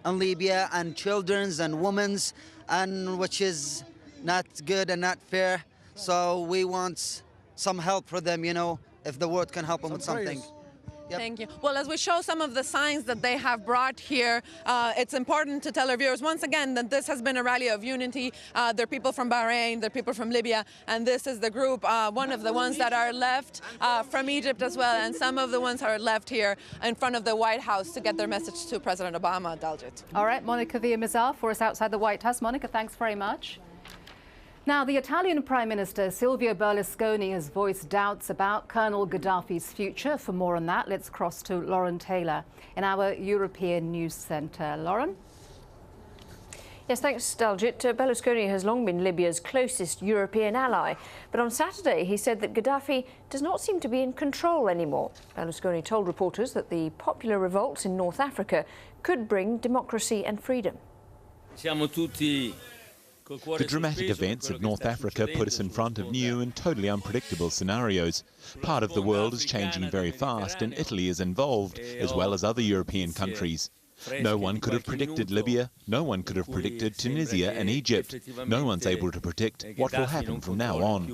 in Libya, and children's and women's, and which is not good and not fair. So we want some help for them, you know, if the world can help them with something. Yep. Thank you. Well, as we show some of the signs that they have brought here, it's important to tell our viewers once again that this has been a rally of unity. There are people from Bahrain, there are people from Libya, and this is the group, one of the ones that are left from Egypt as well, and some of the ones are left here in front of the White House to get their message to President Obama. Daljit. All right, Monica Villamizar for us outside the White House. Monica, thanks very much. Now, the Italian Prime Minister Silvio Berlusconi has voiced doubts about Colonel Gaddafi's future. For more on that, let's cross to Lauren Taylor in our European News Centre. Lauren? Yes, thanks, Daljit. Berlusconi has long been Libya's closest European ally, but on Saturday he said that Gaddafi does not seem to be in control anymore. Berlusconi told reporters that the popular revolts in North Africa could bring democracy and freedom. The dramatic events of North Africa put us in front of new and totally unpredictable scenarios. Part of the world is changing very fast, and Italy is involved, as well as other European countries. No one could have predicted Libya, no one could have predicted Tunisia and Egypt. No one's able to predict what will happen from now on.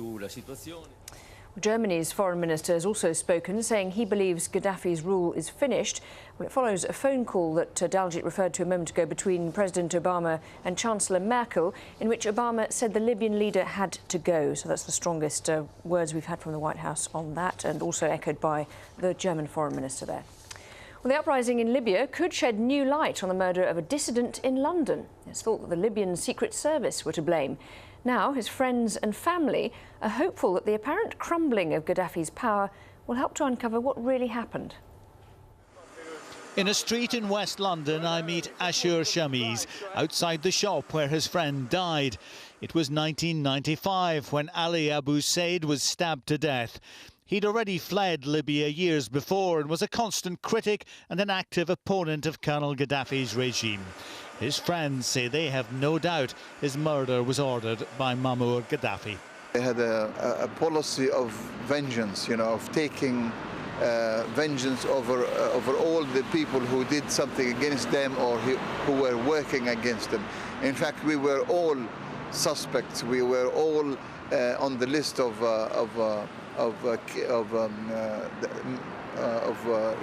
Germany's foreign minister has also spoken, saying he believes Gaddafi's rule is finished. Well, it follows a phone call that Daljit referred to a moment ago between President Obama and Chancellor Merkel, in which Obama said the Libyan leader had to go. So that's the strongest words we've had from the White House on that, and also echoed by the German foreign minister there. Well, the uprising in Libya could shed new light on the murder of a dissident in London. It's thought that the Libyan Secret Service were to blame. Now, his friends and family are hopeful that the apparent crumbling of Gaddafi's power will help to uncover what really happened. In a street in West London, I meet Ashur Shamiz outside the shop where his friend died. It was 1995 when Ali Abu Said was stabbed to death. He'd already fled Libya years before and was a constant critic and an active opponent of Colonel Gaddafi's regime. His friends say they have no doubt his murder was ordered by Muammar Gaddafi. They had a policy of vengeance, you know, of taking vengeance over all the people who did something against them or who were working against them. In fact, we were all suspects. We were all on the list of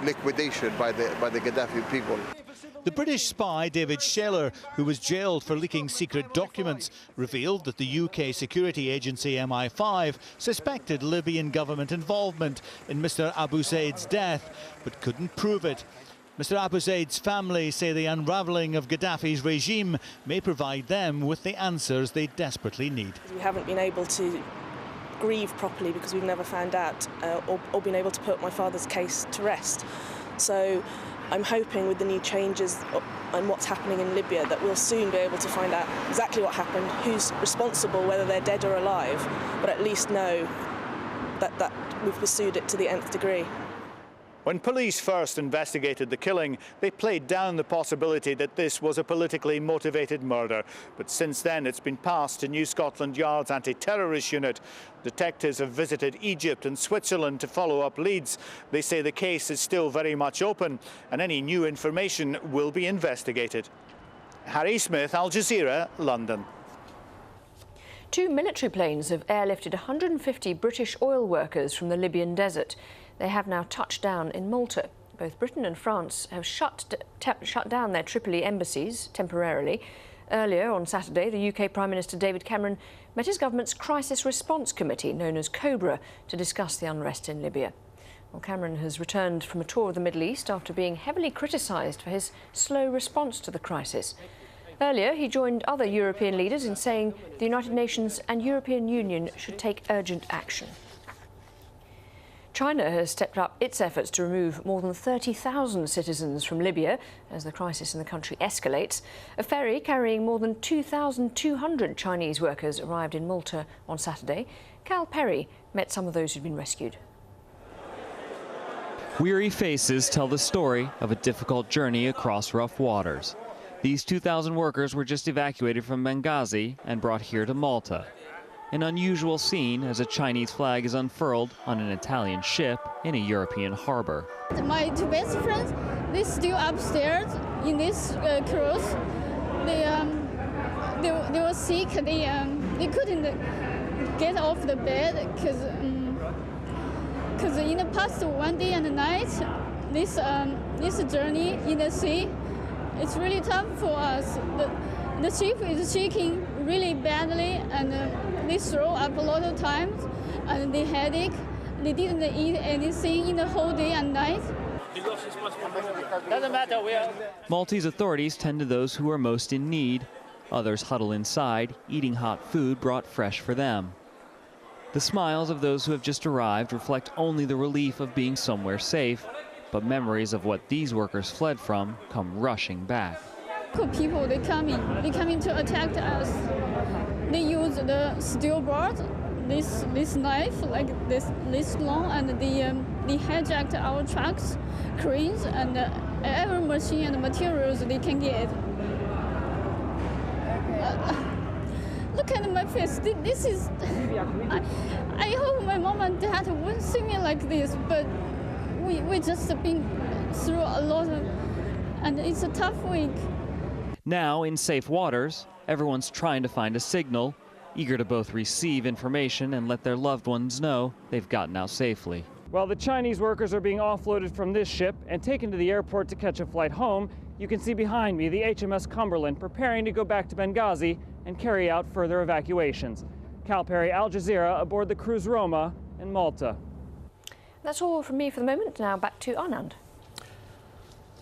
liquidation by the Gaddafi people. The British spy David Sheller, who was jailed for leaking secret documents, revealed that the UK security agency MI5 suspected Libyan government involvement in Mr Abu Said's death, but couldn't prove it. Mr Abu Said's family say the unravelling of Gaddafi's regime may provide them with the answers they desperately need. We haven't been able to grieve properly because we've never found out or been able to put my father's case to rest. So I'm hoping with the new changes and what's happening in Libya that we'll soon be able to find out exactly what happened, who's responsible, whether they're dead or alive, but at least know that we've pursued it to the nth degree. When police first investigated the killing, they played down the possibility that this was a politically motivated murder. But since then, it's been passed to New Scotland Yard's anti-terrorist unit. Detectives have visited Egypt and Switzerland to follow up leads. They say the case is still very much open, and any new information will be investigated. Harry Smith, AlJazeera, London. 2 military planes have airlifted 150 British oil workers from the Libyan desert. They have now touched down in Malta. Both Britain and France have shut down their Tripoli embassies temporarily. Earlier on Saturday, the UK Prime Minister David Cameron met his government's Crisis Response Committee, known as COBRA, to discuss the unrest in Libya. Well, Cameron has returned from a tour of the Middle East after being heavily criticised for his slow response to the crisis. Earlier, he joined other European leaders in saying the United Nations and European Union should take urgent action. China has stepped up its efforts to remove more than 30,000 citizens from Libya as the crisis in the country escalates. A ferry carrying more than 2,200 Chinese workers arrived in Malta on Saturday. Cal Perry met some of those who'd been rescued. Weary faces tell the story of a difficult journey across rough waters. These 2,000 workers were just evacuated from Benghazi and brought here to Malta. An unusual scene as a Chinese flag is unfurled on an Italian ship in a European harbor. My two best friends, they're still upstairs in this cruise, they were sick. They couldn't get off the bed because in the past 1 day and night, this journey in the sea, it's really tough for us. The ship is shaking really badly, and they throw up a lot of times, and they headache. They didn't eat anything in the whole day and night. Doesn't matter. Maltese authorities tend to those who are most in need. Others huddle inside, eating hot food brought fresh for them. The smiles of those who have just arrived reflect only the relief of being somewhere safe, but memories of what these workers fled from come rushing back. People, they come in to attack us. They use the steel bar, this knife like this long, and they hijacked our trucks, cranes, and every machine and materials they can get. Look at my face. This is. I hope my mom and dad won't see me like this, but we just been through a lot of, and it's a tough week. Now, in safe waters, everyone's trying to find a signal, eager to both receive information and let their loved ones know they've gotten out safely. While the Chinese workers are being offloaded from this ship and taken to the airport to catch a flight home, you can see behind me the HMS Cumberland preparing to go back to Benghazi and carry out further evacuations. Cal Perry, Al Jazeera, aboard the cruise Roma in Malta. That's all from me for the moment. Now back to Anand.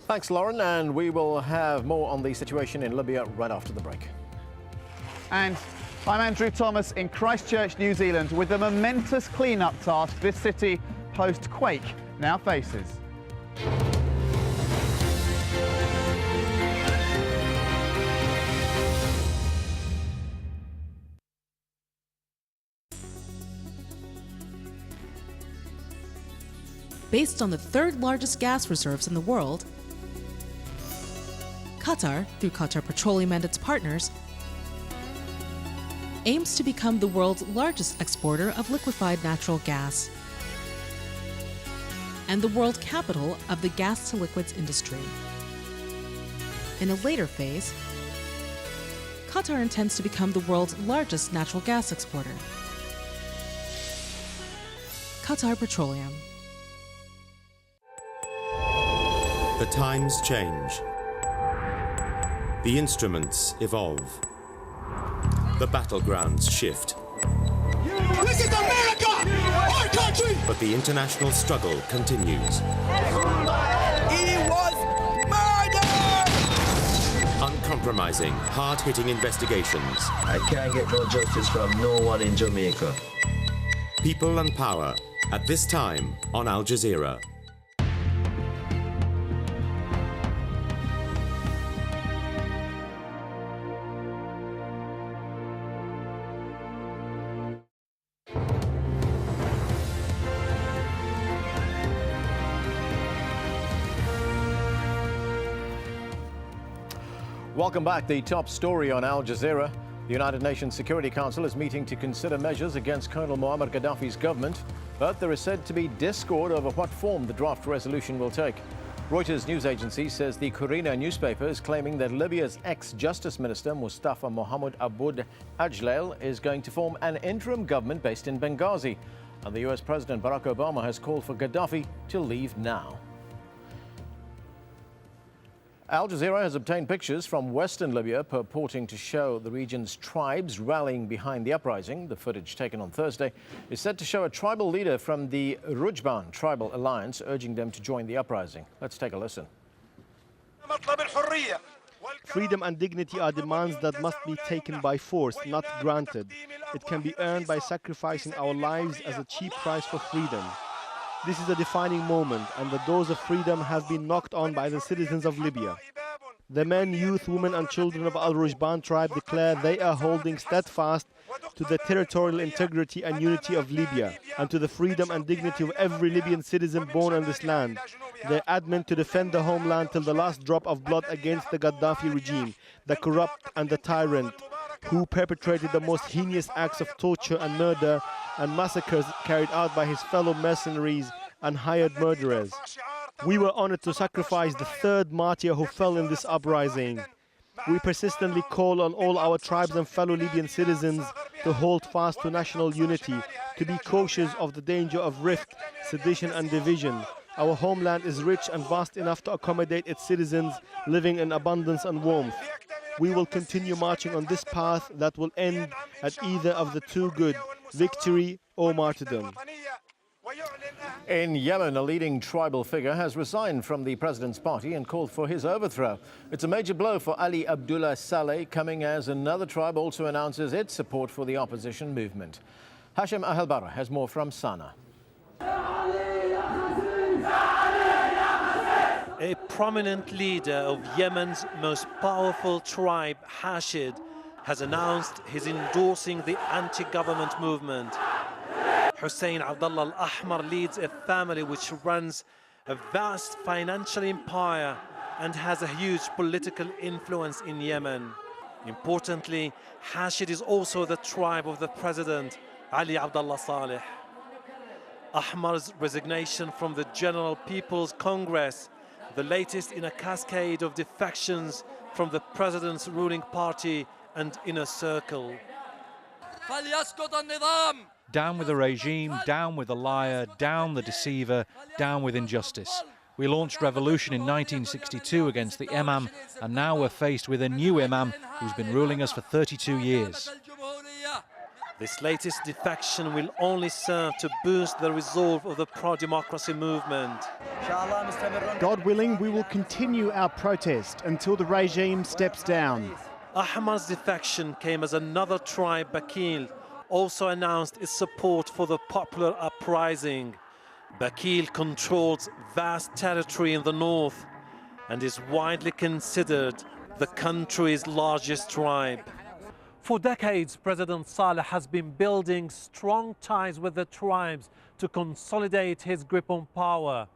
Thanks, Lauren, and we will have more on the situation in Libya right after the break. And I'm Andrew Thomas in Christchurch, New Zealand, with the momentous clean-up task this city post-quake now faces. Based on the third largest gas reserves in the world, Qatar, through Qatar Petroleum and its partners, aims to become the world's largest exporter of liquefied natural gas and the world capital of the gas-to-liquids industry. In a later phase, Qatar intends to become the world's largest natural gas exporter. Qatar Petroleum. The times change. The instruments evolve. The battlegrounds shift. This is America! Our country! But the international struggle continues. He was murdered! Uncompromising, hard-hitting investigations. I can't get no justice from no one in Jamaica. People and power, at this time on Al Jazeera. Welcome back. The top story on Al Jazeera. The United Nations Security Council is meeting to consider measures against Colonel Muammar Gaddafi's government, but there is said to be discord over what form the draft resolution will take. Reuters news agency says the Corina newspaper is claiming that Libya's ex-Justice Minister Mustafa Mohammed Aboud Ajlail is going to form an interim government based in Benghazi. And the US President Barack Obama has called for Gaddafi to leave now. Al Jazeera has obtained pictures from western Libya purporting to show the region's tribes rallying behind the uprising. The footage taken on Thursday is said to show a tribal leader from the Rujban Tribal Alliance urging them to join the uprising. Let's take a listen. Freedom and dignity are demands that must be taken by force, not granted. It can be earned by sacrificing our lives as a cheap price for freedom. This is a defining moment, and the doors of freedom have been knocked on by the citizens of Libya. The men, youth, women and children of Al-Rujban tribe declare they are holding steadfast to the territorial integrity and unity of Libya and to the freedom and dignity of every Libyan citizen born on this land. They are adamant to defend the homeland till the last drop of blood against the Gaddafi regime, the corrupt and the tyrant, who perpetrated the most heinous acts of torture and murder and massacres carried out by his fellow mercenaries and hired murderers. We were honored to sacrifice the third martyr who fell in this uprising. We persistently call on all our tribes and fellow Libyan citizens to hold fast to national unity, to be cautious of the danger of rift, sedition and division. Our homeland is rich and vast enough to accommodate its citizens living in abundance and warmth. We will continue marching on this path that will end at either of the two good, victory or martyrdom. In Yemen, a leading tribal figure has resigned from the president's party and called for his overthrow. It's a major blow for Ali Abdullah Saleh, coming as another tribe also announces its support for the opposition movement. Hashim Ahelbara has more from Sana'a. A prominent leader of Yemen's most powerful tribe, Hashid, has announced he's endorsing the anti-government movement. Hussein Abdullah Al-Ahmar leads a family which runs a vast financial empire and has a huge political influence in Yemen. Importantly, Hashid is also the tribe of the president, Ali Abdullah Saleh. Ahmar's resignation from the General People's Congress, the latest in a cascade of defections from the president's ruling party and inner circle. Down with the regime, down with the liar, down the deceiver, down with injustice. We launched revolution in 1962 against the Imam, and now we're faced with a new Imam who's been ruling us for 32 years. This latest defection will only serve to boost the resolve of the pro-democracy movement. God willing, we will continue our protest until the regime steps down. Ahmar's defection came as another tribe, Bakil, also announced its support for the popular uprising. Bakil controls vast territory in the north and is widely considered the country's largest tribe. For decades, President Saleh has been building strong ties with the tribes to consolidate his grip on power.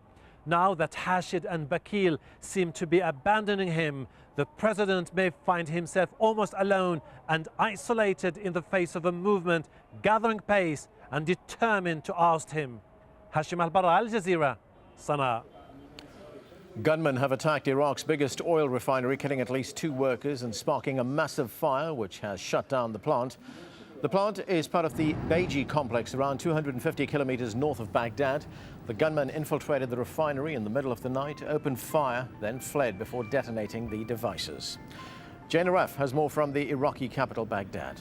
Now that Hashid and Bakil seem to be abandoning him, the president may find himself almost alone and isolated in the face of a movement gathering pace and determined to oust him. Hashim Al-Barra, AlJazeera, Sana'a. Gunmen have attacked Iraq's biggest oil refinery, killing at least 2 workers and sparking a massive fire which has shut down the plant. The plant is part of the Beji complex around 250 kilometers north of Baghdad. The gunmen infiltrated the refinery in the middle of the night, opened fire, then fled before detonating the devices. Jane Aref has more from the Iraqi capital, Baghdad.